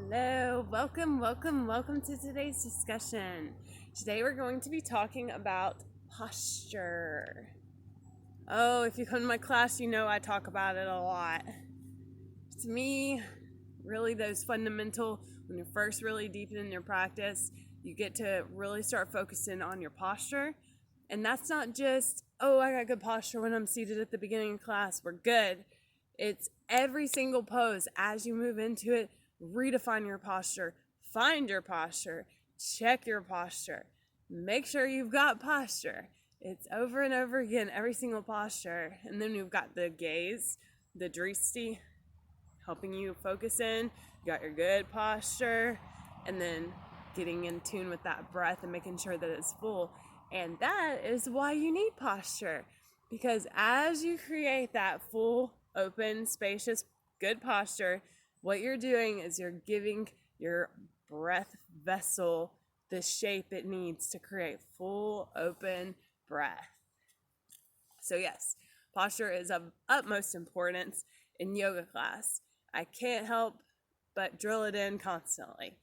Hello, welcome to today's discussion. Today we're going to be talking about posture. Oh, if you come to my class, you know I talk about it a lot. To me, really those fundamental, when you're first really deep in your practice, you get to really start focusing on your posture. And that's not just, oh, I got good posture when I'm seated at the beginning of class, we're good. It's every single pose as you move into it. Redefine your posture, find your posture, check your posture, make sure you've got posture. It's over and over again, every single posture. And then you've got the gaze, the drishti, helping you focus in. You got your good posture, and then getting in tune with that breath and making sure that it's full. And that is why you need posture, because as you create that full, open, spacious, good posture, what you're doing is you're giving your breath vessel the shape it needs to create full, open breath. So yes, posture is of utmost importance in yoga class. I can't help but drill it in constantly.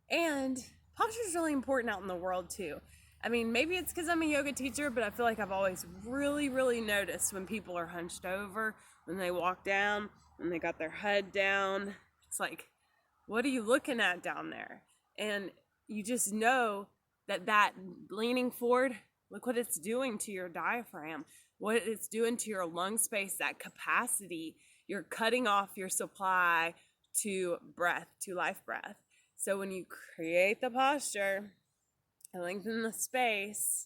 And posture is really important out in the world too. I mean, maybe it's because I'm a yoga teacher, but I feel like I've always really noticed when people are hunched over, when they walk down, when they got their head down. It's like, what are you looking at down there? And you just know that leaning forward, look what it's doing to your diaphragm, what it's doing to your lung space, that capacity. You're cutting off your supply to breath, to life breath. So when you create the posture, lengthen the space.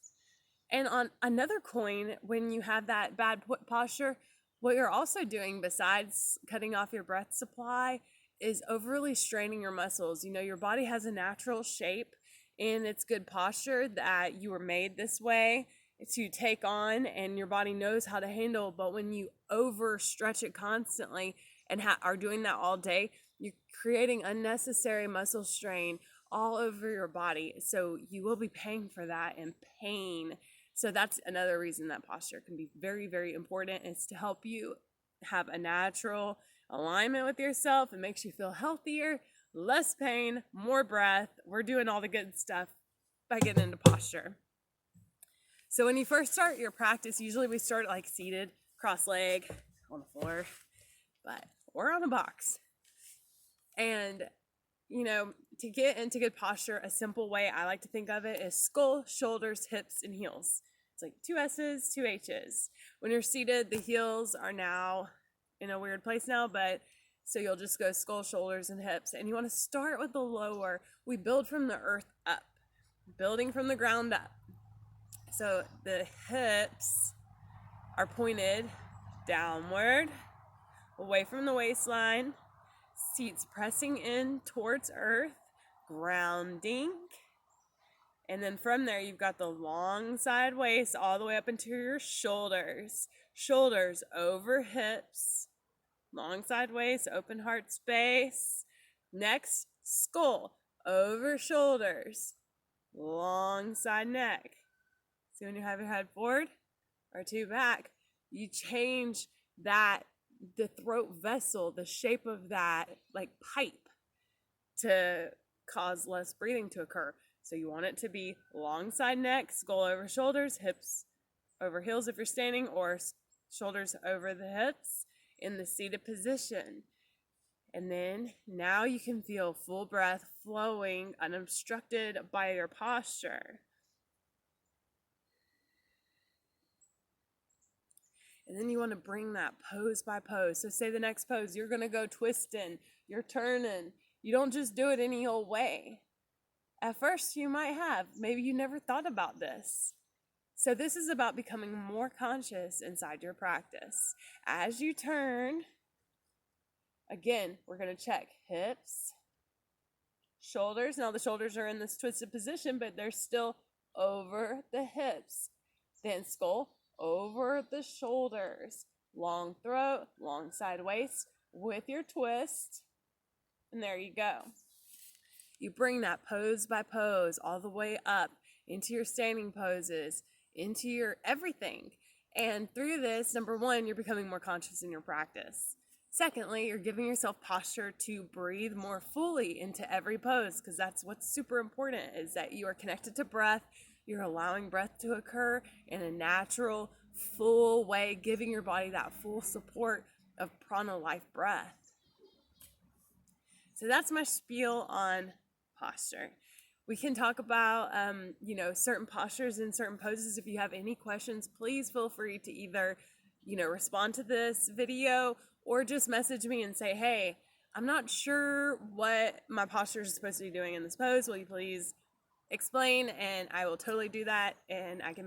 And on another coin, when you have that bad posture, what you're also doing besides cutting off your breath supply is overly straining your muscles. You know, your body has a natural shape in its good posture that you were made this way to take on, and your body knows how to handle. But when you overstretch it constantly and are doing that all day, you're creating unnecessary muscle strain all over your body. So you will be paying for that in pain. So that's another reason that posture can be very important, is to help you have a natural alignment with yourself. It makes you feel healthier, less pain, more breath. We're doing all the good stuff by getting into posture. So when you first start your practice, usually we start like seated, cross-leg on the floor, or on a box. And you know, to get into good posture, a simple way I like to think of it is skull, shoulders, hips, and heels. It's like 2 S's, 2 H's. When you're seated, the heels are now in a weird place now, but so you'll just go skull, shoulders, and hips. And you want to start with the lower. We build from the earth up, building from the ground up. So the hips are pointed downward, away from the waistline. Seats pressing in towards earth, grounding. And then from there, you've got the long side waist all the way up into your shoulders. Shoulders over hips, long side waist, open heart space. Next, skull over shoulders, long side neck. See, when you have your head forward or 2 back, you change that, the throat vessel, the shape of that like pipe, to cause less breathing to occur. So you want it to be long side neck, skull over shoulders, hips over heels if you're standing, or shoulders over the hips in the seated position. And then now you can feel full breath flowing unobstructed by your posture. And then you want to bring that pose by pose. So say the next pose, you're going to go twisting, you're turning. You don't just do it any old way. At first you might have, maybe you never thought about this. So this is about becoming more conscious inside your practice. As you turn, again, we're going to check hips, shoulders. Now the shoulders are in this twisted position, but they're still over the hips. Then skull over the shoulders, long throat, long side waist with your twist. And there you go. You bring that pose by pose all the way up into your standing poses, into your everything. And through this, number one, you're becoming more conscious in your practice. Secondly, you're giving yourself posture to breathe more fully into every pose, because that's what's super important, is that you are connected to breath. You're allowing breath to occur in a natural, full way, giving your body that full support of prana life breath. So that's my spiel on posture. We can talk about, certain postures and certain poses. If you have any questions, please feel free to either, respond to this video or just message me and say, hey, I'm not sure what my posture is supposed to be doing in this pose. Will you please explain? And I will totally do that, and I can